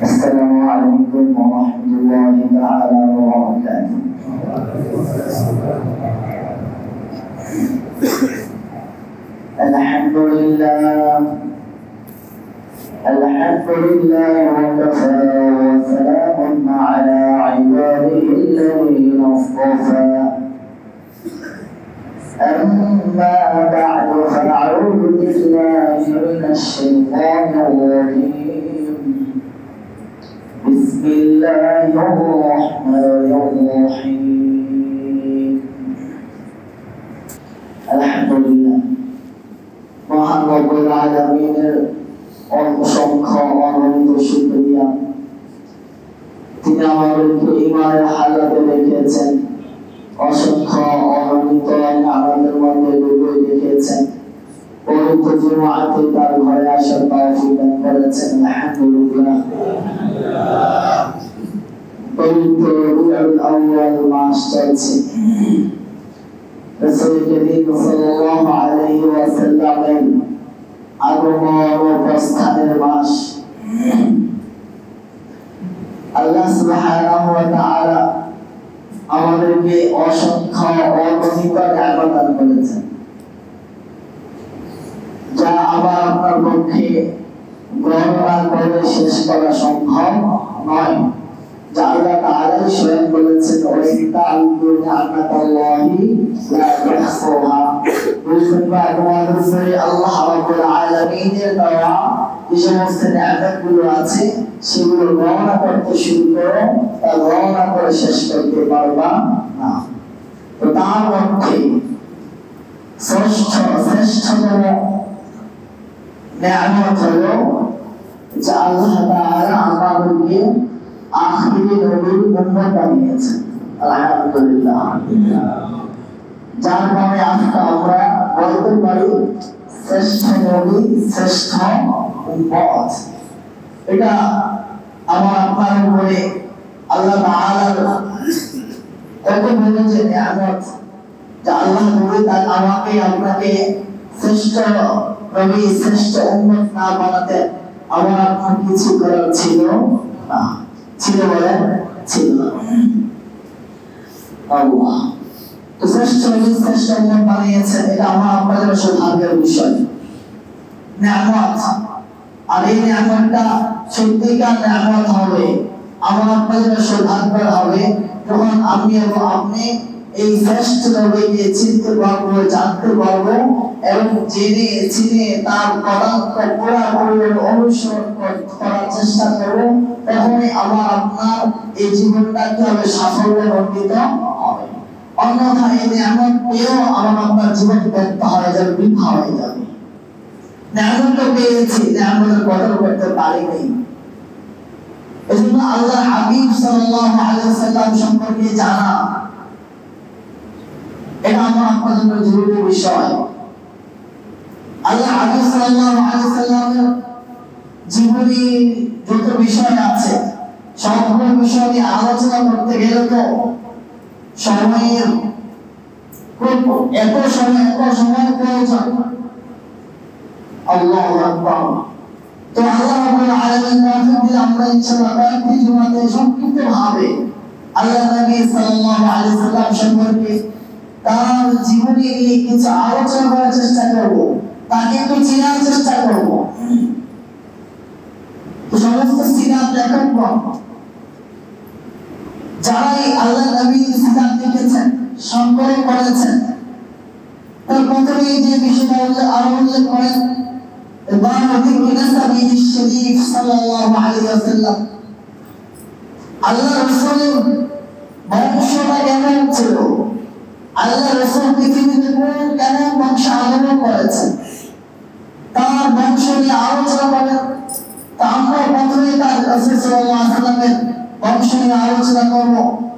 السلام عليكم ورحمة الله تعالى وبركاته. الحمد لله وكفى وسلام على عباده الذين اصطفى. أما بعد فأعوذ بالله من الشيطان الرجيم. بسم الله الرحمن الرحيم. الحمد لله মহান রব্বুল আলামিনের অসংখ্য অগণিত শুকরিয়া। তিনি আমাদেরকে ঈমানের হালাতে রেখেছেন, অসংখ্য অগণিত আমাদের মধ্যে ডুবিয়ে রেখেছেন। পবিত্র জুমআতে তার ঘরে আসার তৌফিক দান করেছেন। আলহামদুলিল্লাহ। পবিত্র রবিউল আউয়াল মাস চলছে। রাসূল করিম সাল্লাল্লাহু আলাইহি ওয়াসাল্লামের আগমন ও প্রস্থানের মাস। আল্লাহ সুবহানাহু ওয়া তাআলা আমাদেরকে অসংখ্য অগণিত নিয়ামত দান করেছেন, যা আবার আপনার পক্ষে গণনা করে শেষ করা সম্ভব নয়। যা আল্লাহ তাআলা স্বয়ং বলেছেন, ওয়াইতা'আল্লু নি'মাতাল্লাহি লা তুহসুহা। বুঝবা তোমাদের উপরে আল্লাহ রাব্বুল আলামিনের দেওয়া যে সমস্ত নিয়ামতগুলো আছে সেগুলো গণনা করতে শুরু করো, তা গণনা করে শেষ করতে পারবা না। তো তার মধ্যে শ্রেষ্ঠতম নিয়ামত হলো যে আল্লাহ তাআলা আমাদেরকে আখিরি নবীর উম্মত বানিয়েছেন। আলহামদুলিল্লাহ। যার মানে আজকে আমরা বলতে পারি শ্রেষ্ঠ নবী, শ্রেষ্ঠ উম্মত। এটা আমার আপনার উপরে আল্লাহ তাআলার কত বড় যে নিয়ামত, যে আল্লাহ নবী তার আমাকে আপনাকে শ্রেষ্ঠ নবী, শ্রেষ্ঠ উম্মত না বানাতে আমার আপনার কিছু করার ছিল না। ছিল বলে ছিল না। আল্লাহ তো শ্রেষ্ঠ নবী, শ্রেষ্ঠ উম্মত বানিয়েছেন। এটা আমার আপনাদের সৌভাগ্যের বিষয়, নিয়ামত। আর এই নিয়ামতটা সত্যিকার নিয়ামত হবে, আমার আপনাদের সৌভাগ্য হবে যখন আমি এবং আপনি এই শ্রেষ্ঠ নবীকে চিনতে পারবো, জানতে পারবো এবং জেনে চিনে তার পদাঙ্ক পুরোপুরি অনুসরণ করার চেষ্টা করবো। তখনই আমার আপনার এই জীবনটা কি হবে? সাফল্যমণ্ডিত হবে। অন্যথায় এই নিয়ামত পেয়েও আমার আপনার জীবন ব্যর্থ হয়ে যাবে, বৃথা হয়ে যাবে। নিয়ামত তো পেয়েছি, নিয়ামতের কদর করতে পারিনি। এজন্য আল্লাহ হাবিব সাল্লাল্লাহু আলাইহি ওয়াসাল্লাম সম্পর্কে জানা এটা আমার আপনার জন্য জরুরি বিষয়। আল্লাহ হাবিব সাল্লাল্লাহু আলাইহি ওয়াসাল্লামের জীবনী যত বিষয় আছে সবগুলো বিষয় নিয়ে আলোচনা করতে গেলে তো সময়ের এত সময় প্রয়োজন। আল্লাহু আকবার। তো আল্লাহ রাব্বুল আলামিন তৌফিক দিলে আমরা ইনশাআল্লাহ কয়েকটি জুমাতে সংক্ষিপ্তভাবে আল্লাহ নবী সাল্লাল্লাহু আলাইহি ওয়াসাল্লাম সম্পর্কে তার জীবনী নিয়ে কিছু আলোচনা করার চেষ্টা করব, তাকে একটু চেনার চেষ্টা করব। তো সমস্ত সিরাত লেখকগণ যারাই আল্লাহ নবীর সিরাত লিখেছেন, সংকলন করেছেন, তার প্রথমে যে বিষয়টা আরো উল্লেখ করেন আল্লাহ রাসূলের বংশটা কেমন ছিল, আল্লাহ রাসূল পৃথিবীতে কেমন বংশ আগমন করেছেন, তার বংশ নিয়ে আলোচনা করেন। তা আমরা প্রথমে তার রাসূল সাল্লাল্লাহু আলাইহি ওয়াসাল্লামের বংশ নিয়ে আলোচনা করব,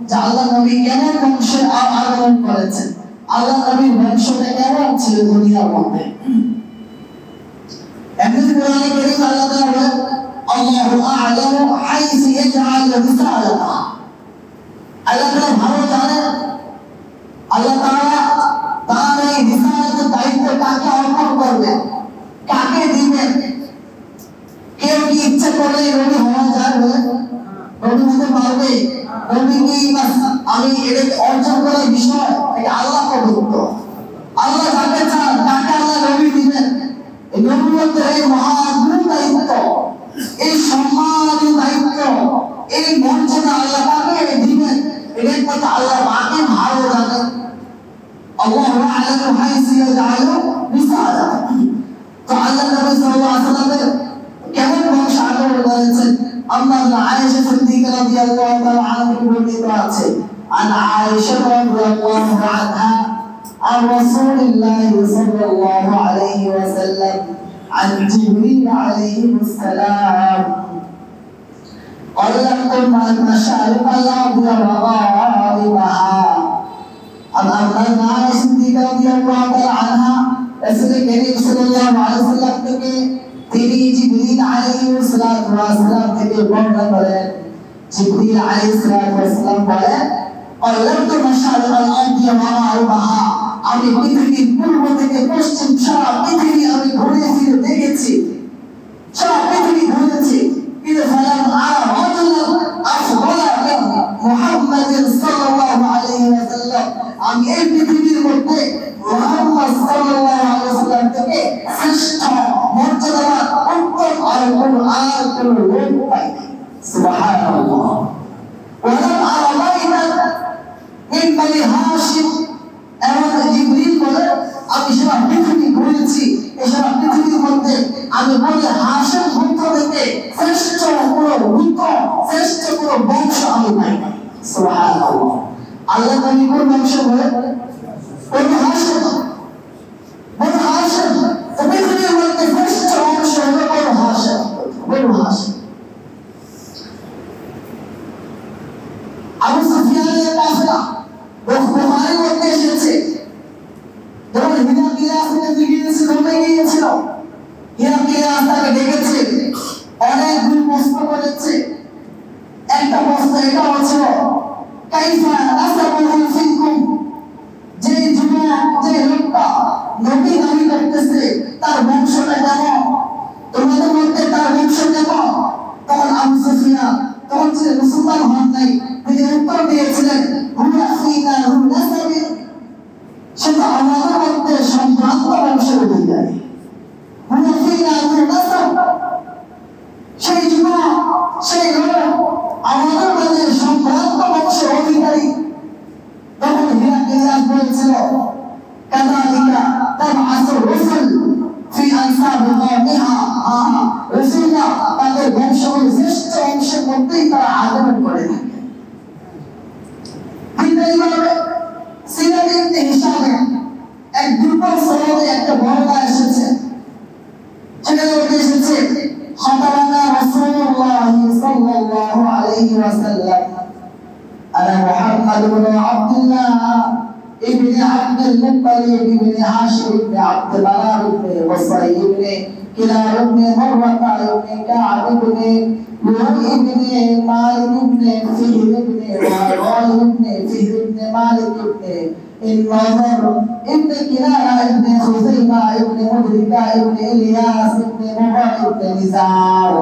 যে আল্লাহ নবী কেমন বংশে আগমন করেছেন, আল্লাহ নবীর বংশটা কেমন ছিল দুনিয়ার মধ্যে। এমনি কোরআনে কারীম আল্লাহ তাআলা বলেন, আল্লাহু আ'লামু হাইসু ইয়াজআলু রিসালাতা। আল্লাহ তাআলা ভালো জানেন আল্লাহ তাআলা তার এই রিসালাতের দায়িত্ব কাকে অর্পণ করবেন, কাকে দিবেন। কেউ কি ইচ্ছা করলে নবী হওয়া যায়? অর্জন করার বিষয়, এটা আল্লাহ প্রদত্ত। আল্লাহ যাকে চান তাকে আল্লাহ নবী দিবেন। এই নবুয়তের এই মহাগুণ দায়িত্ব, এই সম্মানীয় দায়িত্ব, এই মর্যাদা আল্লাহ তাকে দিবেন। এটা একমাত্র আল্লাহ পাকে ভালো জানেন। আল্লাহু আ'লামু হাইসু ইয়াজআলু রিসালাতাহু। তো আল্লাহ নবী সাল্লাল্লাহু আলাইহি ওয়াসাল্লামের কেমন বংশ আগমন করেছেন? আম্মা আয়েশা সিদ্দিকা রাদিয়াল্লাহু তাআলা আনহা বর্ণিত আছে, আন আয়েশা রাদিয়াল্লাহু আনহা عن رسول الله صلى الله عليه وسلم عن جبريل عليه السلام قال لكم أن مشارق الأرض ومغاربها. عن عائشة صديقة رضي الله تعالى عنها رسول الكريم صلى الله عليه وسلم থেকে তিনি জিবরিল আলাইহিস সালাতু ওয়াস সালাম থেকে বর্ণনা করেন। জিবরিল আলাইহিস সালাতু ওয়াস সালাম বলেন, قلبت مشارق الأرض ومغاربها, আমি পৃথিবীর পূর্ব থেকে পশ্চিম সারা পৃথিবী আমি ঘুরে ফিরে দেখেছি, সারা পৃথিবী ঘুরেছি, কিন্তু ফালাম আরা রাজুলান আফদালা মিন মুহাম্মাদিন সাল্লাল্লাহু আলাইহি ওয়াসাল্লাম, আমি এই পৃথিবীর মধ্যে মুহাম্মদ সাল্লাল্লাহু আলাইহি ওয়াসাল্লাম থেকে শ্রেষ্ঠ মর্যাদাবান উত্তম আর কোন লোক পাইনি। সুবহানাল্লাহ। ওয়ালাম আরা রাজুলান মিন বনি হাশিম, এবং জিবরিল বলে আমি সারা পৃথিবী ঘুরেছি, এই সারা পৃথিবীর মধ্যে আমি বনি হাশিম গোত্র থেকে শ্রেষ্ঠ কোনো রূপ, শ্রেষ্ঠ কোনো বংশ আমি পাইনি। সুবহানাল্লাহ। আল্লাহ নবী কোন বংশ বলে? বনি হাশিম। বনি হাশিম পৃথিবীর মধ্যে শ্রেষ্ঠ বংশ হলো বনি হাশিম। বনি হাশিম। আবু সুফিয়ানের কাফেলা বুখারীর মধ্যে এসেছে, যখন হিরাক্লিয়াস থেকে গিয়েছিল, হিরাক্লিয়াস তাকে ডেকেছে, অনেকগুলো প্রশ্ন করেছে। একটা প্রশ্ন এটা হচ্ছিল, কাইফা নাসাবুহু ফিকুম, যে যুবক, যে লোকটা নবী দাবি করতেছে তার বংশটা কেমন, তোমাদের মধ্যে তার বংশ কেমন? তখন আবু সুফিয়ান তখন ছিলেন মুসলমান হন নাই, তিনি উত্তর দিয়েছিলেন, হুয়া ফিনা হু নাসাবিন, সেটা আমাদের মধ্যে সম্ভ্রান্ত বংশের অধিকারী। হুয়া ফিনা হু নাসাব, সেই যুবক, সেই লোক আমাদের মধ্যে সম্ভ্রান্ত বংশের অধিকারী। তখন হিরাক্লিয়াস বলেছিল, কাযালিকা তাবআসুর রুসুল ফি আনসাবি কওমিহা, রাসূলরা তাদের বংশগুলো শ্রেষ্ঠ বংশের মধ্যেই তারা আগমন করে থাকে। এইভাবে সিরাজ ইবনে হিশামে এক দুর্বল সনদে একটা বর্ণনা এসেছে, সেখানে এসেছে, খাতাবানা রাসূলুল্লাহ সাল্লাল্লাহু আলাইহি ওয়াসাল্লাম আনা মুহাম্মদ ইবনে আব্দুল্লাহ ইবনে আব্দুল মুত্তালিব ইবনে হাশিম ইবনে আব্দ মানাফ ইবনে ওয়াসাই ইবনে কিলাব ইবনে মারওয়াতা ইবনে কা'ব ইবনে লুআই ইবনে মালিক ইবনে ফিহর ইবনে ওয়াল ইবনে ফিহর ইবনে মালিক ইবনে النضر ابن كنانة ابن خزيمة ابن مدركة ابن إلياس ابن مضر ابن نزار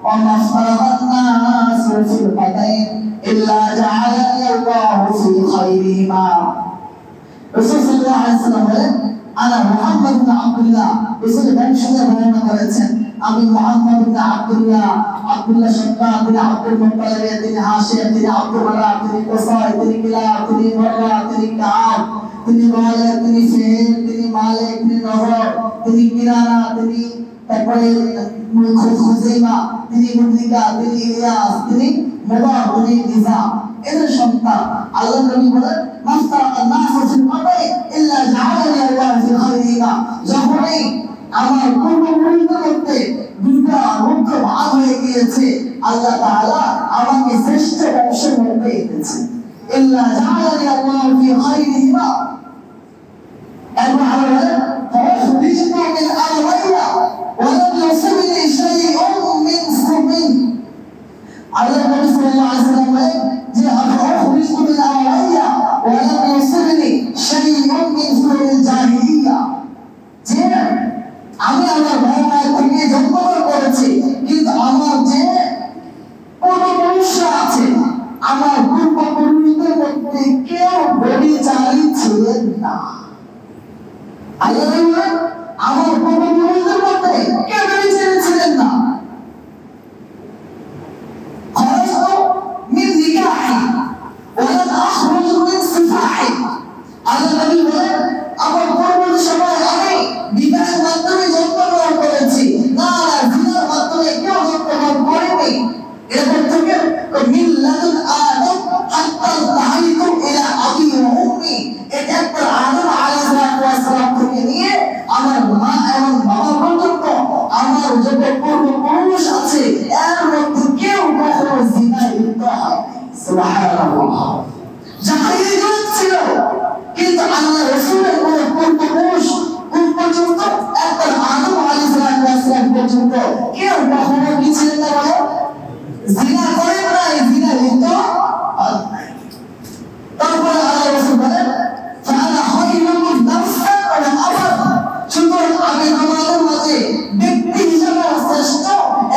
وما افترق الناس فرقتين إلا جعلني الله في خيرهما. رسول صلى الله عليه وسلم বলেন, আনা মুহাম্মদ ইবনে আব্দুল্লাহ, রাসূল বংশধর বর্ণনা করেছেন, আমি মুহাম্মদ ইবনে আব্দুল্লাহ, আব্দুল্লাহ সন্তান, তিনি আব্দুল মুত্তালিব, তিনি হাশিম, তিনি আব্দুল মানাফ, তিনি কুসাই, তিনি কিলাব, তিনি মারওয়া, তিনি কাব, তিনি মালিক, তিনি ফিহর, তিনি মালিক, তিনি নজর, তিনি কিনানা, তিনি তারপরে খুজাইমা, তিনি মুদরিকা, তিনি ইলিয়াস, তিনি মুদার, তিনি নিজাম, এদের সন্তান। আল্লাহ নবী বলেন, মাফতারাকান নাসু ফিল মাতাই ইল্লা জাআলানি আল্লাহু ফি খায়রিহিমা, যখনই আমার পূর্বপুরুষদের মধ্যে দুটা মুখ্য ভাগ হয়ে গিয়েছে, আল্লাহ তাআলা আমাকে শ্রেষ্ঠ বংশের মধ্যে এনেছেন। ইল্লা জাআলানি আল্লাহু ফি খায়রিহিমা, আল্লাহ বলেন, ফাখরিজতু মিন আবওয়াইয়া ওয়া লাম ইউসিবনি শাইউন মিন সুমিন। আল্লাহ নবী সাল্লাল্লাহু আলাইহি ওয়াসাল্লাম বলেন যে ফাখরিজতু মিন আবওয়াইয়া ওয়া লাম ইউসিবনি শাইউন মিন সুমিল জাহিলিয়া, যে আমি আমার বাবা মায়ের থেকে জন্মগ্রহণ করেছি, কিন্তু আমার যে পূর্বপুরুষরা আছে, আমার পূর্বপুরুষদের মধ্যে কেউ ব্যভিচারী ছিলেন না। আল্লাহ বলেন আমার পূর্বপুরুষদের মধ্যে কেউ ব্যভিচারী ছিলেন না। খরজতু মিন নিকাহি ওয়ালাম আখরুজু মিন সিফাহি। আল্লাহ নবী বলেন আমার পূর্বপুরুষ সময় আমি বিবাহের মাধ্যমে জন্মগ্রহণ করেছি, না জিনার মাধ্যমে কেউ জন্মগ্রহণ করেনি। এরপর থেকে মিল্লাতুল আদম হাত্তা তাহাইতু ইলা আবি ওয়া উম্মি, এটা একটা আদম আলাইহিস সালাম থেকে নিয়ে আমার মা এবং বাবা পর্যন্ত আমার যত পূর্বপুরুষ আছে এর মধ্যে কেউ কখনো জিনায় লিপ্ত হয়নি। সুবহানাল্লাহ। জাহিলি যুগ ছিল, কিন্তু আল্লাহ রাসূলের কোনো পূর্বপুরুষ পর্যন্ত একটা আদম আলাইহিস সালাম পর্যন্ত কেউ কখনো কি ছিলেন না বলে জিনা করেন নাই, জিনা লিপ্ত হন নাই। তারপরে আল্লাহ রাসূল বলেন ফাআনা খায়রুকুম নাফসান ওয়া আবাদ, সুতরাং আমি আমাদের মাঝে ব্যক্তি হিসেবে শ্রেষ্ঠ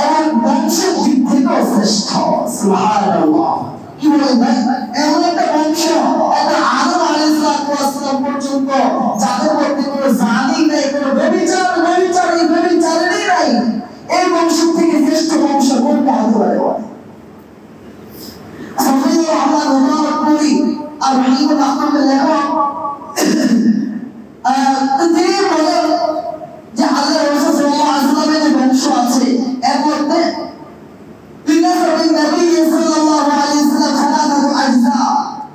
এবং বংশের দিক থেকেও শ্রেষ্ঠ। সুবহানাল্লাহ। কি বলেন ভাই, এমন একটা বংশ, একটা আদম আলাইহিস সালাম পর্যন্ত যাদের মধ্যে কোনো জানি নাই, কোনো ব্যভিচারী নাই, এই বংশ থেকে শ্রেষ্ঠ বংশ কোনটা হতে পারে? সফিউর রহমান মুবারকপুরি আর রহিমুল আহমদের লেখক তিনি বলেন যে আল্লাহ রাসূল সাল্লাল্লাহু আলাইহি ওয়াসাল্লামের যে বংশ আছে এর মধ্যে লিনাসাবিন নবী সাল্লাল্লাহু আলাইহি ওয়াসাল্লাম সালাসাতু আজজা,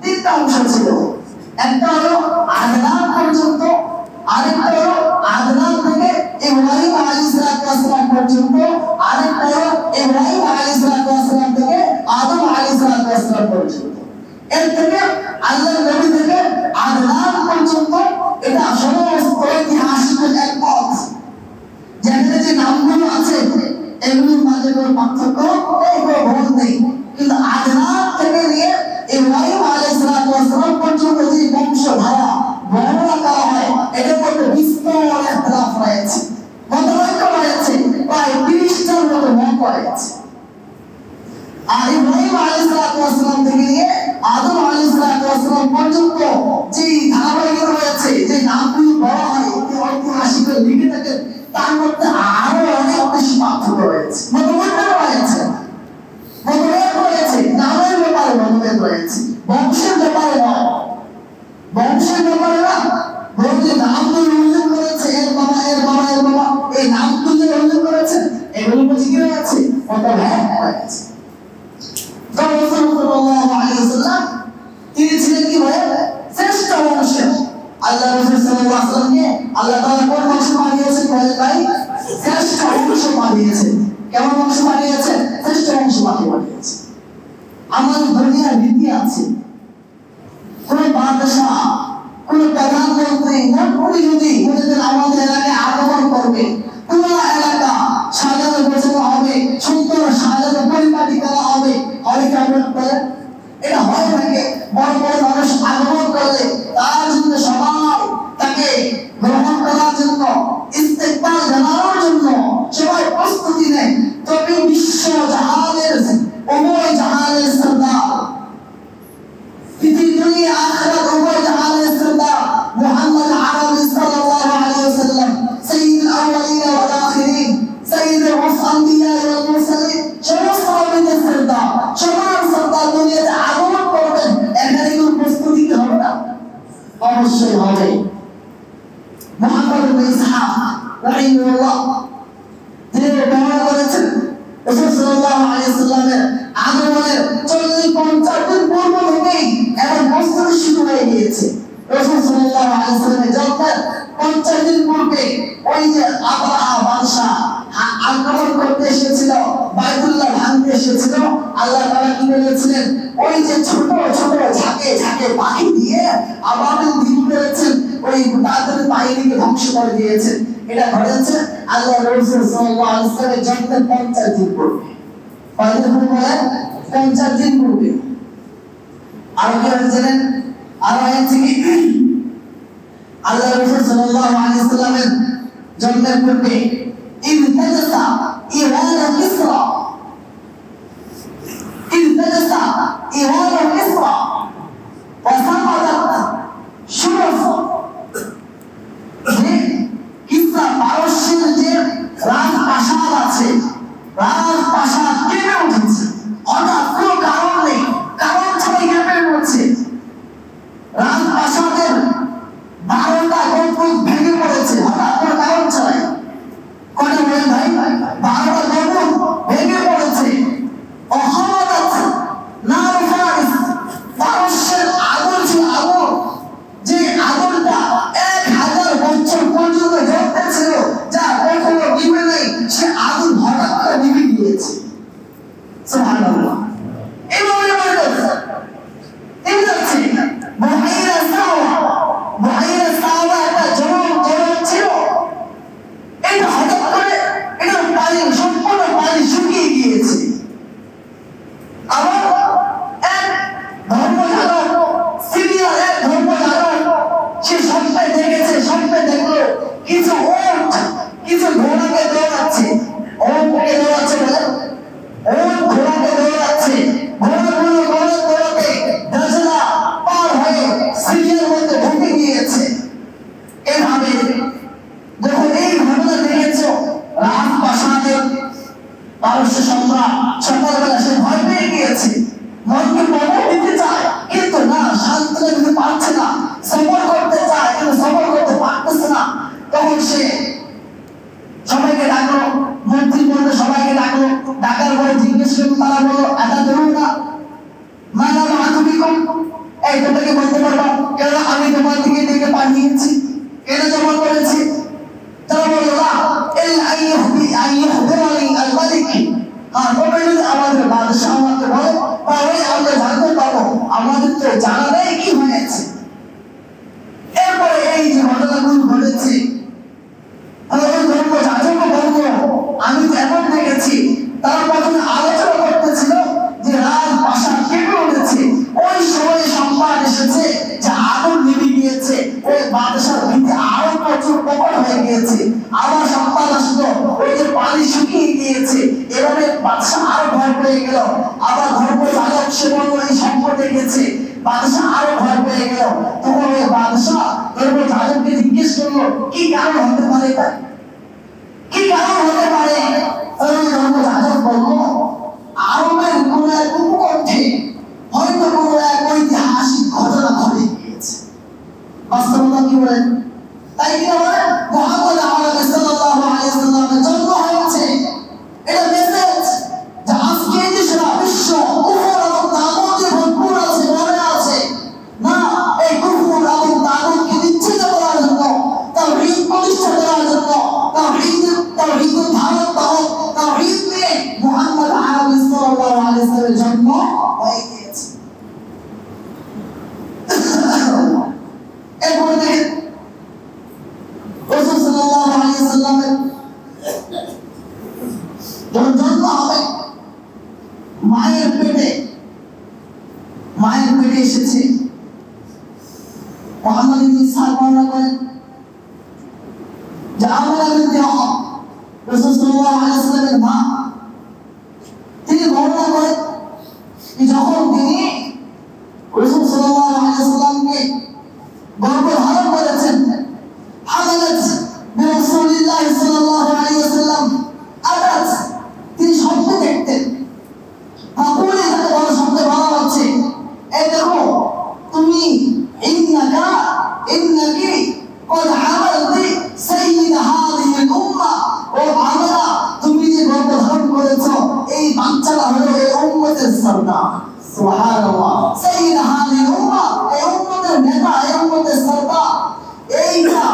তিনটা অংশ ছিল। একটা হলো আদনান পর্যন্ত, আরেকটা হলো আদনান থেকে ইব্রাহিম আলাইহিস সালাম পর্যন্ত, আরেকটা হলো ইব্রাহিম আলাইহিস সালাম থেকে আদম আলাইহিস সালাম পর্যন্ত। এর থেকে আল্লাহর নবী থেকে আদনান পর্যন্ত এটা সমস্ত ঐতিহাসিকের এক পথ। যেখানে যে নামগুলো আছে এগুলোর মাঝে কোনো পার্থক্য নেই, কোনো ভুল নেই, কিন্তু আদনান থেকে নিয়ে ইব্রাহিম আলাইহিস সালাম পর্যন্ত যে বংশধারা বর্ণনা করা হয় এটার মধ্যে বিস্তর ইখতিলাফ রয়েছে, মতৈক্য রয়েছে, প্রায় 30টার মতো মত রয়েছে। আর ইব্রাহিম আলাইহিস সালাম থেকে নিয়ে আদম আলাইহিস সালাম পর্যন্ত যে ধারাবাহিকতা রয়েছে, যে নামগুলো বলা হয় ঐতিহাসিকরা লিখে থাকেন, তার মধ্যে আরো অনেক বেশি পার্থক্য রয়েছে, মতভেদ রয়েছে, নামের ব্যাপারে মতভেদ রয়েছে, বংশের ব্যাপারে নয়। বংশের ব্যাপারে না, বরং যে নামগুলো উল্লেখ করেছে এর বাবা এর বাবা এর বাবা, এই নামগুলো উল্লেখ করেছে এগুলো মধ্যে কি রয়েছে? মতভেদ রয়েছে। তিনি ছিলেন কি ভাই? শ্রেষ্ঠ বংশের। আল্লাহ রাসূল সাল্লাল্লাহু আলাইহি ওয়াসাল্লামকে আল্লাহ তাআলা কোন বংশ বানিয়েছেন ভাই? শ্রেষ্ঠ বংশ বানিয়েছেন। কেমন বংশ বানিয়েছেন? শ্রেষ্ঠ বংশ বানিয়েছেন। আমাদের দুনিয়ার রীতি আছে, কোন বাদশা, কোন প্রধানমন্ত্রী, মন্ত্রী যদি কোনদিন আমাদের এলাকায় আগমন করবে, পুরো এলাকা সাজানো গোছানো হবে, সুন্দর সাজানো পরিপাটি করা হবে, হয় কেমন করে? এটা হয় থাকে বড় বড় মানুষ আগমন করলে তার জন্য সবাই তাকে গ্রহণ করার জন্য, ইস্তেকবাল জানানোর জন্য সবাই প্রস্তুতি নেয়। তবে বিশ্ব জাহানের উভয় জাহানের সরদার, পৃথিবী দুনিয়া আখিরাত উভয় জাহানের সরদার মুহাম্মদ আরবি সাল্লাল্লাহু আলাইহি ওয়াসাল্লাম, সাইয়্যিদুল আউওয়ালিন ওয়াল আখিরিন, সাইয়্যিদুল আম্বিয়া ওয়াল মুরসালিন, সমস্ত নবীদের সরদার, সবার সরদার দুনিয়াতে আগমন করবেন। এখানে কোনো প্রস্তুতি কি হবে না? অবশ্যই হবে। মুহাম্মদ ইবনে ইসহাক রাহিমাহুল্লাহ তিনি বর্ণনা করেছেন রাসূল সাল্লাল্লাহু আলাইহি ওয়াসাল্লামের আগমনের 40-50 দিন পূর্ব থেকেই এমন প্রস্তুতি শুরু হয়ে গিয়েছে। রাসূল সাল্লাল্লাহু আলাইহি ওয়াসাল্লামের জন্মের 50 দিন পূর্বে ওই যে আবরাহা বাদশা আক্রমণ করতে এসেছিল, বাইতুল্লাহ ভাঙতে এসেছিল, আল্লাহ তাআলা কি বলেছিলেন? ওই যে ছোট ছোট ঝাঁকে ঝাঁকে পাখি দিয়ে আবাবিল দিন করেছেন, ওই তাদের বাহিনীকে ধ্বংস করে দিয়েছেন। এটা ঘটেছে আল্লাহ রাসূল সাল্লাল্লাহু আলাইহি ওয়াসাল্লামের জন্মের 50 দিন পূর্বে। কয়দিন পূর্বে বলেন? 50 দিন পূর্বে। আর কি জানেন? আর হয়েছে কি আল্লাহ রাসূল সাল্লাল্লাহু আলাইহি ওয়াসাল্লামের জন্মের পূর্বে ইবতাদাসা ইরান কিসরা إيران ومصر وسقطت شرف যে কিসরা পারস্যের যে রাজপ্রাসাদ আছে রাজপ্রাসাদ কেঁপে উঠেছে হঠাৎ কোনো কারণ নেই কারণ ছাড়াই কেঁপে উঠছে রাজপ্রাসাদের 12টা গম্বুজ ভেঙে পড়েছে হঠাৎ কোনো কারণ ছাড়াই কয়টা বলেন ভাই 12টা গম্বুজ ভেঙে পড়েছে অহমদাত নার ফারিস পারস্যের আগুন ছিল আগুন যে আগুনটা 1000 বছর পর্যন্ত জ্বলতেছিল যা কখনো নিভে নাই সে আগুন হঠাৎ করে নিভে গিয়েছে সুবহানাল্লাহ এভাবে বলতেছে এমনি বুহাইরা সাওয়া একটা জরুর ছিল এটা হঠাৎ করে এটা পানি সম্পূর্ণ পানি শুকিয়ে গিয়েছে আবার এক ধর্মযাজক সিরিয়ার এক ধর্মযাজক সে স্বপ্নে দেখেছে স্বপ্নে দেখলো কিছু উট কিছু ঘোড়াকে দৌড়াচ্ছে উটকে দৌড়াচ্ছে বলে উট ঘোড়াকে দৌড়াচ্ছে ঘোড়াগুলো দৌড়াতে দাজলা পার হয়ে সিরিয়ার মধ্যে ঢুকে গিয়েছে এভাবে যখন এই ঘটনা দেখেছো রাজপ্রাসাদের পারস্য সম্রাট সকালবেলা সে ভয় পেয়ে গিয়েছে মনকে প্রবল দিতে চায় কিন্তু না শান্তিটা দিতে পারছে না সফর করতে চায় কিন্তু সফর করতে পারতেছে না তখন সে সবাইকে ডাকলো মন্ত্রী বলতে সবাইকে ডাকলো ডাকার পরে জিজ্ঞেস করলো তারা বললো এটা ধরুন না মানা মাতুবিকম এই তোমরা বলতে পারবা কেন আমি তোমার দিকে ডেকে পাঠিয়েছি কেন জমা করেছি তারা বললো না এই আইয়ুহদিরানি আল মালিক আর বলে যদি আমাদের বাদশা আমাকে বলে তাহলে আমরা জানতে পারবো আমাদের তো জানা নেই কি হয়েছে এরপরে এই যে ঘটনাগুলো ঘটেছে আমি তো এমন দেখেছি তারা প্রথমে আলোচনা করতেছিল যে রাজপ্রাসাদ কেঁপে উঠেছে ওই সময় সংবাদ এসেছে যে আগুন নিভে গিয়েছে ওই বাদশার ভিতরে আরো প্রচুর প্রকট হয়ে গিয়েছে আবার সংবাদ আসলো ওই যে পানি শুকিয়ে গিয়েছে এভাবে বাদশা আরো ভয় পেয়ে গেল আবার ধর্মযাজক সে বলল এই সংকট দেখেছে বাদশা আরো ভয় পেয়ে গেল তখন ওই বাদশা ধর্মযাজককে জিজ্ঞেস করলো কি কারণ হতে পারে তাই কি কারণ হতে পারে ওই ধর্মযাজক বলল আরবের কোন এক উপকণ্ঠে হয়তো কোনো এক ঐতিহাসিক ঘটনা ঘটে গিয়েছে বাস্তবতা কি বলেন তাই কি বলেন মুহাম্মদ সাল্লাল্লাহু আলাইহি ওয়াসাল্লামের জন্ম হয়েছে এটা মেসেজ যে আজকে যে সারা বিশ্ব কুফর এবং তাগুতে ভরপুর আছে মনে আছে না এই কুফর এবং তাগুতকে নিশ্চিত করার জন্য তাওহীদ প্রতিষ্ঠা করার জন্য তাওহীদ ধারণ করা তাওহীদ নিয়ে মুহাম্মদ সাল্লাল্লাহু আলাইহি ওয়াসাল্লামের জন্ম হয়ে গিয়েছে এরপরে দেখেন রাসূল সাল্লাল্লাহু আলাইহি ওয়াসাল্লামের যখন জন্ম হবে মায়ের পেটে এসেছে মুহাম্মদ ইবনে ইসহাক বর্ণনা করেন যে আমরা বিনতে ওয়াহাব রাসূল সাল্লাল্লাহু আলাইহি ওয়াসাল্লামের মা তিনি বর্ণনা করেন যে যখন তিনি রাসূল সাল্লাল্লাহু আলাইহি ওয়াসাল্লামকে গর্ভধারণ করেছেন হামালাত বিরাসূলিল্লাহ সাল্লাল্লাহু আলাইহি ওয়াসাল্লাম আতাত তিনি স্বপ্নে দেখতেন তারপরে তাকে বড় শব্দে বলা হচ্ছে এই দেখো তুমি ইন্নাকি قد حملت سيد هذه الامه ও আমরা তুমি যে গর্ভধারণ করেছো এই বাচ্চাটা হলো এই উম্মতের সরদার সুবহানাল্লাহ سيد هذه الامه এই উম্মতের নেতা এই উম্মতের সরদার এইটা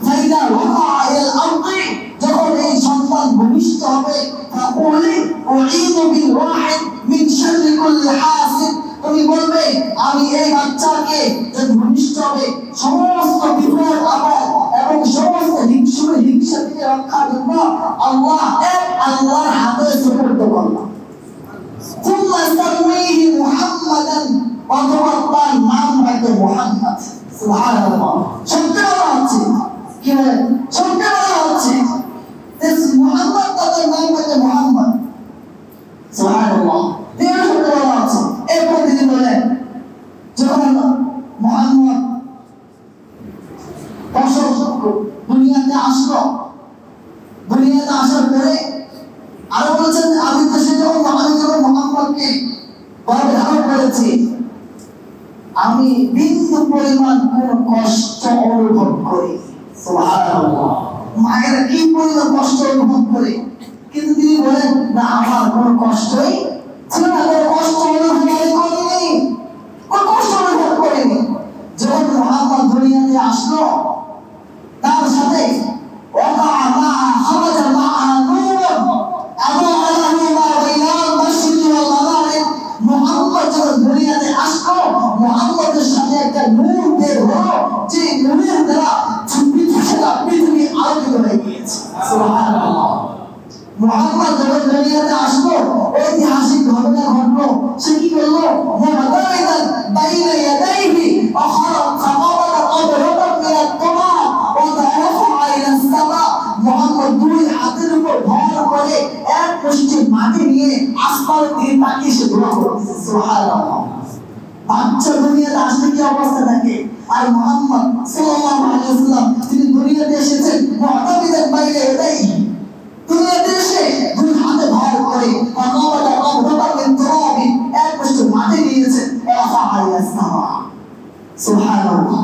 ফাইদা ওয়াকা ইল আরদি যখন এই সন্তান ভূমিষ্ঠ হবে ফাকুলি উঈদু বিল ওয়াহিদ মিন শাররি কুল্লি হাসিদ তুমি বলবে আমি এই বাচ্চাকে যে ভূমিষ্ঠ হবে সমস্ত বিপদ আপদ এবং সমস্ত হিংসা থেকে রক্ষার জন্য আল্লাহর হাতে সুপর্দ করলাম সুম্মা সামিহি মুহাম্মাদান অথবা তার নাম রাখবে মুহাম্মদ সুবহানাল্লাহ সত্যি বলা হচ্ছে কি বলে সত্যি বলা হচ্ছে মুহাম্মদ তার নাম রাখবে মুহাম্মদ সুবহানাল্লাহ দেড় সত্যি বলা হচ্ছে গর্ব ধারণ করেছি, আমি বিন্দু পরিমাণ কোন কষ্ট অনুভব করি। সুবহানাল্লাহ। মায়েরা কি পরিমাণ কষ্ট অনুভব করে, কিন্তু তিনি বলেন না আমার কোনো কষ্টই ছিল না, কোনো কষ্ট অনুভব করিনি, কোনো কষ্ট অনুভব করিনি। যখন মুহাম্মদ দুনিয়াতে আসলো, তার সাথে দুনিয়াতে আসলো, মুহাম্মদের সাথে একটা নূর বের হলো, যে নূরের দ্বারা পৃথিবী আলোকিত হয়ে গিয়েছে। সুবহানাল্লাহ। মুহাম্মদ যখন দুনিয়াতে আসলো, ঐতিহাসিক ঘটনা ঘটলো। সে কি করলো? মুহাম্মাদান বাইনা ইয়াদাইহি আখারা খামারা আদরাতা মিনাত তুরাব ওয়া তারাফা ইলা সামা। মুহাম্মদ দুই হাতের উপর ভর করে এক মুষ্টি মাটি নিয়ে আসমানের দিকে তাকিয়ে সে দোয়া করতেছে। সুবহানাল্লাহ। বাচ্চা দুনিয়াতে আসলে কি অবস্থা থাকে, আর মুহাম্মদ সাল্লাল্লাহু আলাইহি ওয়াসাল্লাম তিনি দুনিয়াতে এসেছেন মুহাম্মাদান বাইনা ইয়াদাইহি, দুনিয়াতে এসে দুই হাতে ভর করে এক মুষ্টি মাটি নিয়েছেন, সুবহানাল্লাহ।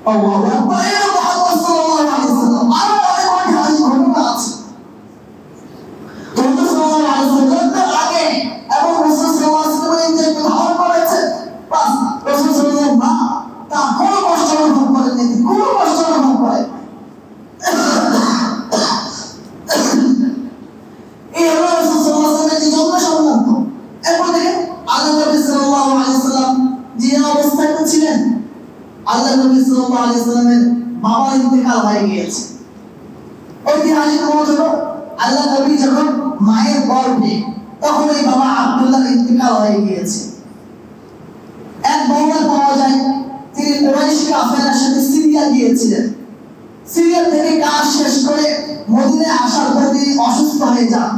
আল্লাহু আকবার। মুহাম্মদ সাল্লাল্লাহু আলাইহি ওয়াসাল্লাম আরো অনেক অনেক হাদিস ঘটনা আছে। রাসূল সাল্লাল্লাহু আলাইহি ওয়াসাল্লাম আগে এবং রাসূল সাল্লাল্লাহু আলাইহি ওয়াসাল্লাম যে ধারণ করেছেন, বাস রাসূল সাল্লাল্লাহু মা তা কোনো কষ্ট অনুভব করেননি, কোনো কষ্ট অনুভব করেন। এই হলো রাসূল সাল্লাল্লাহু আলাইহি ওয়াসাল্লামের জন্য সম্মানিত। এরপর দেখেন আল্লাহ নবী সাল্লাল্লাহু আলাইহি ওয়াসাল্লাম যে অবস্থায় ছিলেন, আল্লাহ নবী সাল্লাল্লাহু আলাইহি ওয়াসাল্লামের বাবা ইন্তেকাল হয়ে গিয়েছে। ঐতিহাসিক মত হলো আল্লাহ নবী যখন মায়ের গর্ভে, তখন এই বাবা আব্দুল্লাহ ইন্তেকাল হয়ে গিয়েছে। এক বর্ণনা পাওয়া যায় তিনি কুরাইশ কাফেলার সাথে সিরিয়া গিয়েছিলেন। সিরিয়া থেকে কাজ শেষ করে মদিনায় আসার পর তিনি অসুস্থ হয়ে যান।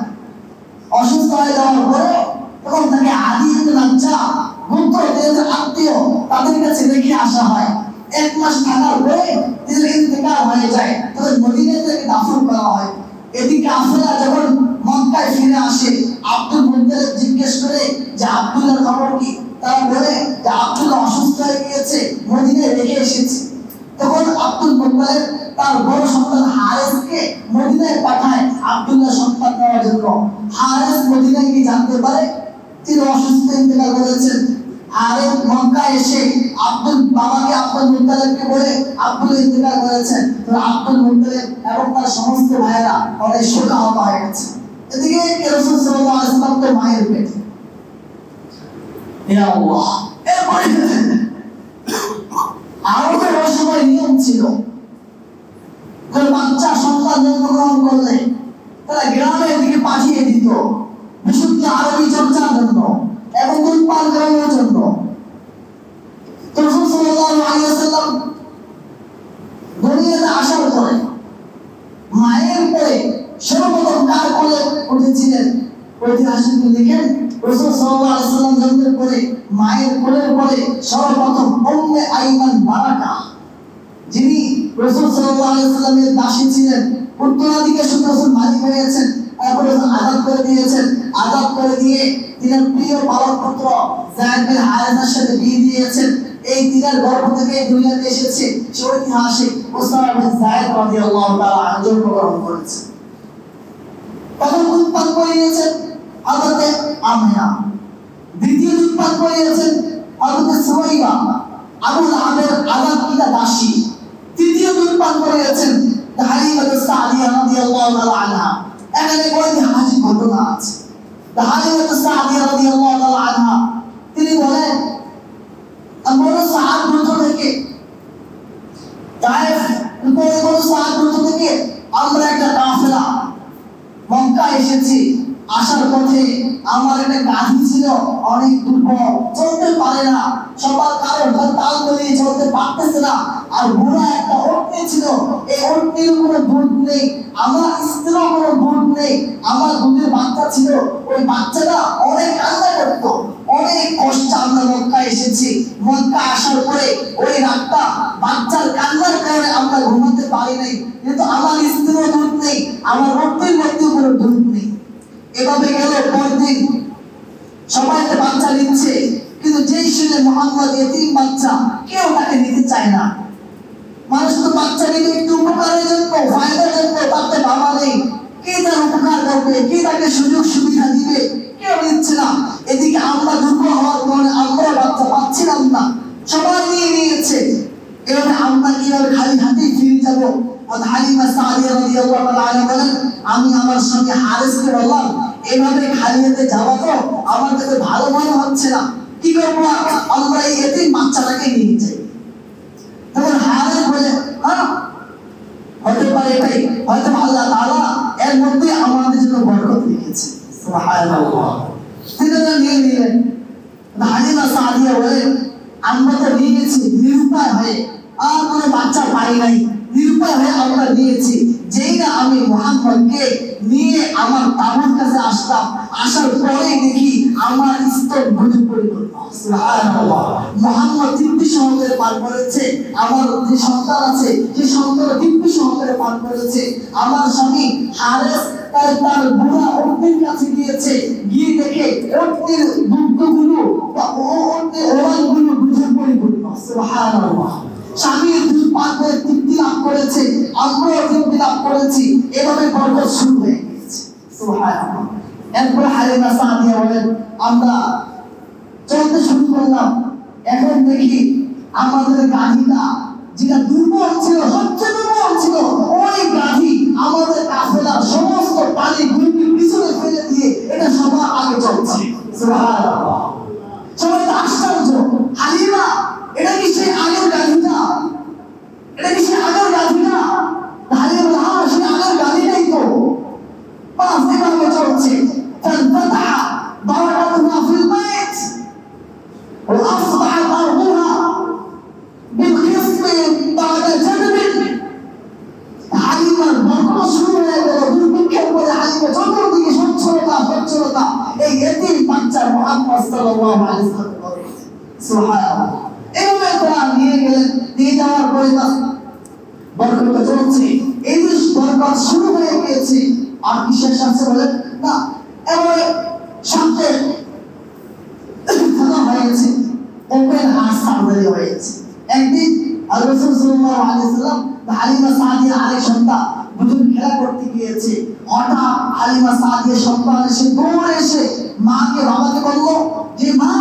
অসুস্থ হয়ে যাওয়ার পরে তখন তাকে আদি ইবনে নাজ্জা গোত্র যে আত্মীয় তাদের কাছে রেখে আসা হয়। এক মাস থাকার পরে তিনি ইন্তেকাল হয়ে যায়, তখন মদিনায় তাকে দাফন করা হয়। এদিকে কাফেলা যখন মক্কায় ফিরে আসে, আব্দুল মুত্তালিব জিজ্ঞেস করে যে আব্দুল্লাহর খবর কি? তারা বলে যে আব্দুল্লাহ অসুস্থ হয়ে গিয়েছে, মদিনায় রেখে এসেছে। তখন আব্দুল মুত্তালিব তার বড় সন্তান হারিসকে মদিনায় পাঠায় আব্দুল্লাহ সন্তান নেওয়ার জন্য। হারিস মদিনায় গিয়ে জানতে পারে তিনি অসুস্থ, ইন্তেকাল করেছেন। হারিস মক্কায় এসে বাবাকে আব্দুল মুত্তালিবকে বলে আব্দুল্লাহ ইন্তেকাল করেছেন। তো আব্দুল মুত্তালিব এবং তার সমস্ত ভাইয়েরা অনেক শোকাহত হয়ে গেছে। এদিকে রাসূল সাল্লাল্লাহু আলাইহি ওয়াসাল্লাম তো মায়ের পেটে। ইয়া আল্লাহ। এরপরে আরবের ওই সময় নিয়ম ছিল, কোন বাচ্চা সন্তান জন্মগ্রহণ করলে তারা গ্রামের দিকে পাঠিয়ে দিত বিশুদ্ধ আরবি চর্চার জন্য এবং উৎপাদন করার জন্য। রাসূল সাল্লাল্লাহু আলাইহি ওয়াসাল্লাম দুনিয়াতে আসার পরে মায়ের পরে সর্বপ্রথম কার কোলে উঠেছিলেন? ঐতিহাসিক লিখেন রাসূল সাল্লাল্লাহু আলাইহি ওয়াসাল্লাম জন্মের পরে মায়ের কোলের পরে সর্বপ্রথম উম্মে আইমান বারাকা, যিনি রাসূল সাল্লাল্লাহু আলাইহি ওয়াসাল্লামের দাসী ছিলেন। উত্তরাধিকার সূত্রে রাসূল মালিক হয়েছেন, তারপরে আযাদ করে দিয়েছেন। আযাদ করে দিয়ে তিনি প্রিয় পালক পুত্র যায়েদ বিন হারিসার সাথে বিয়ে দিয়েছেন। এই তিনার গর্ভ থেকে দুনিয়াতে এসেছে সেই ঐতিহাসিক উসামা বিন যায়েদ রাদিয়াল্লাহু তাআলা আনহু জন্মগ্রহণ করেছেন। প্রথম দুধ পান করিয়েছেন হযরতে আমিনা, দ্বিতীয় দুধ পান করিয়েছেন হযরতে সুমাইয়া, আবু লাহাবের আযাদকৃতা দাসী। তৃতীয় দুধ পান করিয়েছেন হালিমা সাদিয়া রাদিয়াল্লাহু তাআলা আনহা। এখানে ঐতিহাসিক ঘটনা আছে। হালিমা সাদিয়া রাদিয়াল্লাহু তাআলা আনহা তিনি বলেন আমরা সাত বছর থেকে তায়েফ থেকে আমরা একটা কাফেলা মক্কা এসেছি। আসার পথে আমার একটা গাধি ছিল, অনেক দুর্বল, চলতে পারে না, সবার কারণ তাল মিলিয়ে চলতে পারতেছে না। আর বুড়া একটা উটনি ছিল, এই উটনির কোনো দুধ নেই, আমার স্ত্রীর কোনো দুধ নেই, আমার দুধের বাচ্চা ছিল, ওই বাচ্চাটা অনেক কান্না করতো। অনেক কষ্টে আমরা মক্কা এসেছি। মক্কা আসার পরে ওই রাতটা বাচ্চার কান্নার কারণে আমরা ঘুমাতে পারি নাই, কিন্তু আমার স্ত্রীর দুধ নেই, আমার উটনির মধ্যে কোনো দুধ নেই। এভাবে গেল পরদিন সবাই তো বাচ্চা নিচ্ছে, কিন্তু যেই শুনে মোহাম্মদ এতিম বাচ্চা, কেউ তাকে নিতে চায় না। মানুষ তো বাচ্চা নিতে একটু উপকারের জন্য, ফায়দার জন্য, তাতে বাবা নেই, কে তার উপকার করবে, কে তাকে সুযোগ সুবিধা দিবে, কেউ নিচ্ছে না। এদিকে আমরা দুর্বল হওয়ার কারণে আমরা বাচ্চা পাচ্ছিলাম না, সবাই নিয়ে নিয়েছে। এভাবে আমরা কিভাবে খালি হাতে ফিরে যাবো? হালিমা সাদিয়া রাদিয়াল্লাহু তাআলা বলেন, আমি আমার সঙ্গে হারেসকে বললাম, এভাবে খালি হাতে যাওয়া তো আমার কাছে ভালো মনে হচ্ছে না, কি করবো? আমরা এই এতিম বাচ্চাটাকে নিয়ে যাই। তখন হারেস বলে, হ্যাঁ হতে পারে এটাই, হয়তো আল্লাহ তাআলা এর মধ্যে আমাদের জন্য বরকত রেখেছে। সুবহানাল্লাহ। তিনি নিয়ে নিলেন। হালিমা সাদিয়া বলেন, আমরা তো নিয়েছি নিরুপায় হয়ে, আর কোনো বাচ্চা পাই নাই, নিরুপায় হয়ে আমরা নিয়েছি। যেই না আমি মুহাম্মদকে নিয়ে আমার তাবুর কাছে আসলাম, আসার পরে দেখি আমার স্তন ভুজে পরিপূর্ণ। সুবহানাল্লাহ। মুহাম্মদ তৃপ্তি সহকারে পান করেছে, আমার যে সন্তান আছে সেই সন্তান তৃপ্তি সহকারে পান করেছে। আমার স্বামী হারেস তার বুড়া উটনির কাছে গিয়েছে, গিয়ে দেখে উটনির দুগ্ধগুলো বা উটনির ওলানগুলো ভুজে পরিপূর্ণ। সুবহানাল্লাহ। স্বামীর দুধ পান করে তৃপ্তি লাভ করেছে, আমরাও তৃপ্তি লাভ করেছি। এভাবে বরকত শুরু হয়ে গেছে। সুবহানাল্লাহ। এরপর হালিমা সাদিয়া বলেন, আমরা চলতে শুরু করলাম, এখন দেখি আমাদের গাড়িটা যেটা দুর্বল ছিল, সবচেয়ে দুর্বল ছিল, ওই গাড়ি আমাদের কাফেলার সমস্ত পানি গুলির পিছনে ফেলে দিয়ে এটা সবার আগে চলছে। সুবহানাল্লাহ। সবাই তো আশ্চর্য, হালিমা এটা কি সেই আগের গাড়িটা? এটা কি সেই আগের গাড়িটা? হালিমা বলে, হ্যাঁ সেই আগের গাড়িটাই তো। বাস এভাবে চলছে। فانفتح ضربتها في البيت وأصبحت أرضها بالقسط بعد جذب। হালিমার বরকত শুরু হয়ে গেল, দুর্ভিক্ষের পরে হালিমা চতুর্দিকে সচ্ছলতা এই এতিম বাচ্চা মুহাম্মদ সাল্লাল্লাহু আলাইহি ওয়াসাল্লাম। সুবহানাল্লাহ। এভাবে তারা নিয়ে গেলেন, নিয়ে যাওয়ার পরে বরকত চলছে, এই যে বরকত শুরু হয়ে গিয়েছে। আর কি শেষ আছে বলেন না, এবারে সাথে খানা হয়েছে, ওপেন হার্ট সার্জারি হয়েছে। একদিন রাসূল সাল্লাল্লাহু আলাইহি ওয়াসাল্লাম হালিমা সাদিয়া আরেক সন্তান দুজন খেলা করতে গিয়েছে। হঠাৎ হালিমা সাদিয়া সন্তান এসে দৌড়ে এসে মাকে বাবাকে বলল যে, মা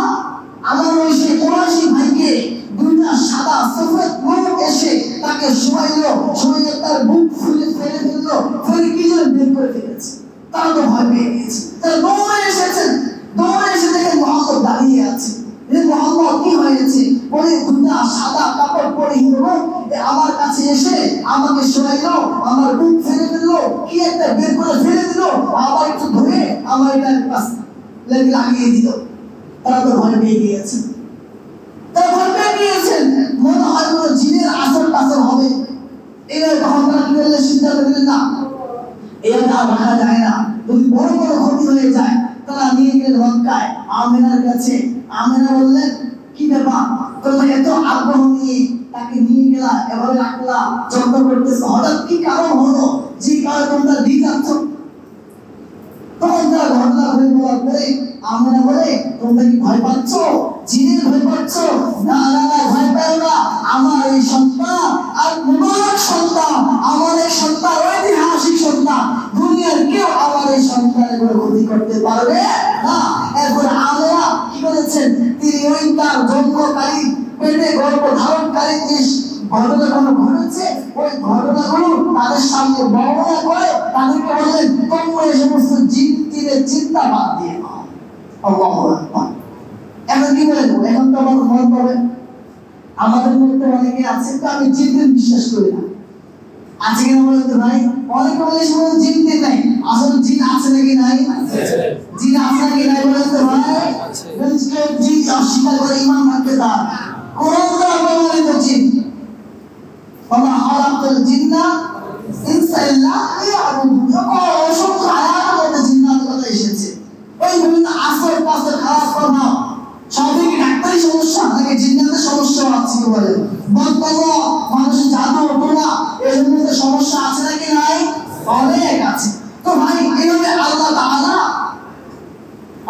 আমার ওই সেই কোরাইশি ভাইকে দুইটা সাদা সফেদ লোক এসে তাকে শোয়াইলো, শোয়াইয়ে তার বুক ফুলে ফেলে ফেললো, ফেলে কি যেন বের করে ফেলেছে। তারা তো ভয় পেয়ে গেছে, তারা দৌড়ে এসেছেন। দৌড়ে এসে দেখেন মুহাম্মদ দাঁড়িয়ে আছে। মুহাম্মদ কি হয়েছে বলে, দুইটা সাদা কাপড় পরিহিত লোক আমার কাছে এসে আমাকে শোয়াইলো, আমার বুক ফেলে ফেললো, কি একটা বের করে ফেলে দিল, আবার একটু ধরে আমার এটা লাগিয়ে দিল। তারা তো ভয় পেয়ে গিয়েছে, তারা ভয় পেয়ে গিয়েছেন। মনে হয় কোনো জিনের আসর টাসর হবে। এবার তখন তারা কি করলে সিদ্ধান্ত নিলেন, না এভাবে আর রাখা যায় না, যদি বড় বড় ক্ষতি হয়ে যায়। তারা নিয়ে গেলেন মক্কায় আমেনার কাছে। আমেনা বললেন, কি ব্যাপার তোমরা এত আগ্রহ নিয়ে তাকে নিয়ে গেলা, এভাবে রাখলা, যত্ন করতেছো, হঠাৎ কি কারণ হলো যে কারণে তোমরা দিয়ে যাচ্ছ? তখন তারা ঘটনা ঘুরে বলার পরে আমেনা বলে, তোমরা কি ভয় পাচ্ছ? জিনের ভয় পাচ্ছ? না না না, ভয় পাও না, আমার এই সন্তান আর মুবারক সন্তান, আমার এই সন্তান ঐতিহাসিক সন্তান, দুনিয়ার কেউ আমার এই সন্তানের কোনো ক্ষতি করতে পারবে না। এরপর আমেনা কি করেছেন, তিনি ওই তার জন্মকারী পেটে গর্ভ ধারণকারী যে ঘটনাগুলো ঘটেছে, ওই ঘটনাগুলো তাদের সামনে বর্ণনা করে তাদেরকে বললেন, তোমরা এই সমস্ত জিনের চিন্তা বাদ দিয়ে দাও। আল্লাহু আকবার। এখন কি বলেন, এখন তো আমাদের মনে পড়ে আমাদের মধ্যে অনেকে আছে তো আমি জিনদের বিশ্বাস করি না। আছে কিনা বলেন তো ভাই? অনেকে বলে শুধু জিনদের নাই, আসলে জিন আছে নাকি নাই? জিন আছে নাকি নাই বলেন তো ভাই? জিন অস্বীকার করে ইমান রাখতে তার কোরআন দ্বারা প্রমাণিত জিন। ওমা খালাকাল জিন্না ইনসা ইল্লা লিয়াবুদুন। অসংখ্য আয়াতের মধ্যে জিন্নাতের কথা এসেছে। ওই বিভিন্ন আসর পাসর খারাপ প্রভাব সবই কি ডাক্তারি সমস্যা নাকি জিন্নাতের সমস্যা আছে কি বলে? বদবল মানুষের জাদু টোনা এই সমস্ত সমস্যা আছে নাকি নাই? অনেক আছে। তো ভাই এইভাবে আল্লাহ তাআলা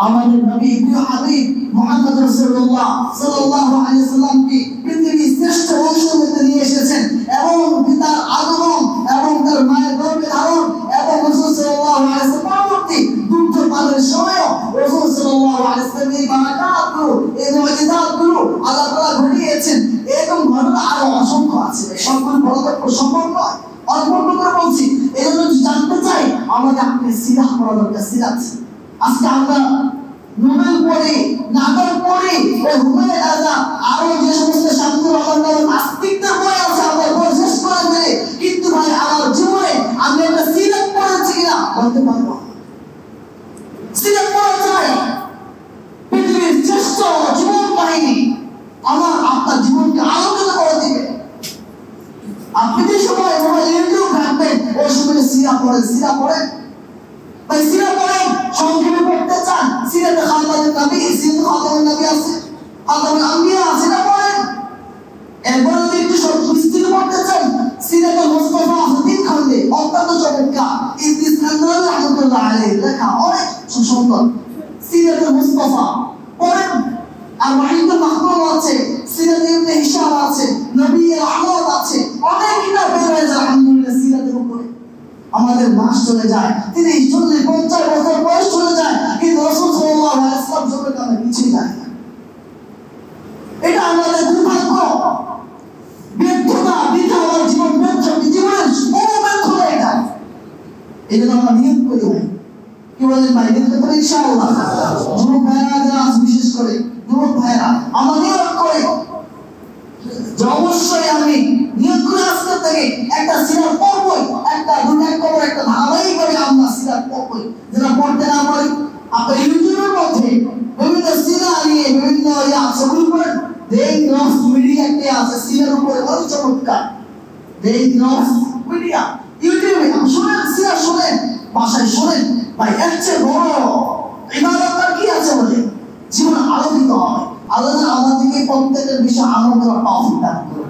আমাদের নবী প্রিয় হাবিব মুহাম্মদ রাসূলুল্লাহ সাল্লাল্লাহু আলাইহি সাল্লামকে পৃথিবীর শ্রেষ্ঠ বংশতে নিয়ে এসেছেন এবং পিতার আগমন এবং তার মায়ের গর্ভে ধারণ এবং রাসূল সাল্লাল্লাহু আলাইহি সাল্লাম পরবর্তী দুগ্ধ পানের সময়ও রাসূল সাল্লাল্লাহু আলাইহি সাল্লাম এই বারাকাতগুলো এই মুজিজাতগুলো আল্লাহ তাআলা ঘটিয়েছেন। এরকম ঘটনা আরো অসংখ্য আছে, সবগুলো বলা সম্ভব নয়, অল্প করে বলছি। এজন্য জানতে চাই আমাদের আপনি সিরাত পড়া দরকার। সিরাত আজকে আমরা নোবেল পড়ি, নাটক পড়ি, ওই হুমায়ুন আজাদ আরো যে সমস্ত শামসুর রহমান নাস্তিকদের বই আছে আমরা বই শেষ করে ফেলি, কিন্তু ভাই আমার জীবনে আমি একটা সিরাত পড়েছি কিনা বলতে পারবো। সিরাত পড়া চাই, পৃথিবীর শ্রেষ্ঠ জীবন কাহিনী আমার আপনার জীবনকে আলোকিত করে দিবে। আপনি যে সময় ইউটিউব ঘাটবেন ওই সময় সিরাত পড়েন, সিরাত পড়েন ভাই, সিরাত পড়েন। সংক্ষেপে পড়তে চান সিরাত খাতামুন নবী, সিরাত খাতামুন নবী আছে, খাতামুল আম্বিয়া আছে, না পড়েন। এরপর যদি একটু বিস্তৃত পড়তে চান সিরাত মুস্তাফা আছে 3 খণ্ডে, অত্যন্ত চমৎকার, ইদ্রিস আনওয়ার রাহমাতুল্লাহ আলাইহি লেখা, অনেক সুন্দর সিরাত মুস্তাফা পড়েন। আর ওয়াহিদুল মাহমুদ আছে, সিরাত ইবনে হিশাম আছে, নবী আহমদ আছে, অনেক কিতাব বের হয়েছে আলহামদুলিল্লাহ সিরাতের উপরে। আমাদের মাস চলে যায় 30, 40, 50 বছর বয়স চলে যায়, কিন্তু রাসূল সাল্লাল্লাহু আলাইহি ওয়াসাল্লাম সম্পর্কে আমরা কিছুই জানি না। এটা আমাদের দুর্ভাগ্য, ব্যর্থতা, বৃথা আমার জীবন ব্যর্থ, জীবনের বড় ব্যর্থতা এটা। এই জন্য আমরা নিয়ত করি ভাই, কি বলেন ভাই, নিয়ত করতে ইনশাআল্লাহ। যুবক ভাইরা যারা বিশেষ করে যুবক ভাইরা আমরা নিয়ত করি যে অবশ্যই আমি নিয়ত করে আজকে থেকে একটা সিরাত পড়বই, একটা দুনিয়ার খবর একটা ধারাবাহিক ভাবে আমরা সিরাত পড়বই। যেটা পড়তে না পারি আপনার ইউটিউবের মধ্যে বিভিন্ন সিরাত নিয়ে বিভিন্ন ছবি পড়েন, দেই নফস মিডিয়া কে আছে সিরাতের উপরে অনেক চমৎকার, দেই নফস মিডিয়া ইউটিউবে শুনেন, সিরাত শুনেন, ভাষায় শুনেন ভাই। এর চেয়ে বড় ইবাদত আর কি আছে বলে জীবন আলোকিত হবে। আল্লাহ আমাদেরকে প্রত্যেকের বিষয় আমল করার তৌফিক দান করুন।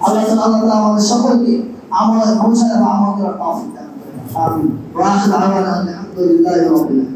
আল্লাহ তাআলা আমাদের সকলকে আমলে পৌঁছানো বা আমল করার তৌফিক দান করুন। আমিন। ওয়া আখিরু দাওয়ানা আলহামদুলিল্লাহি রাব্বিল আলামিন।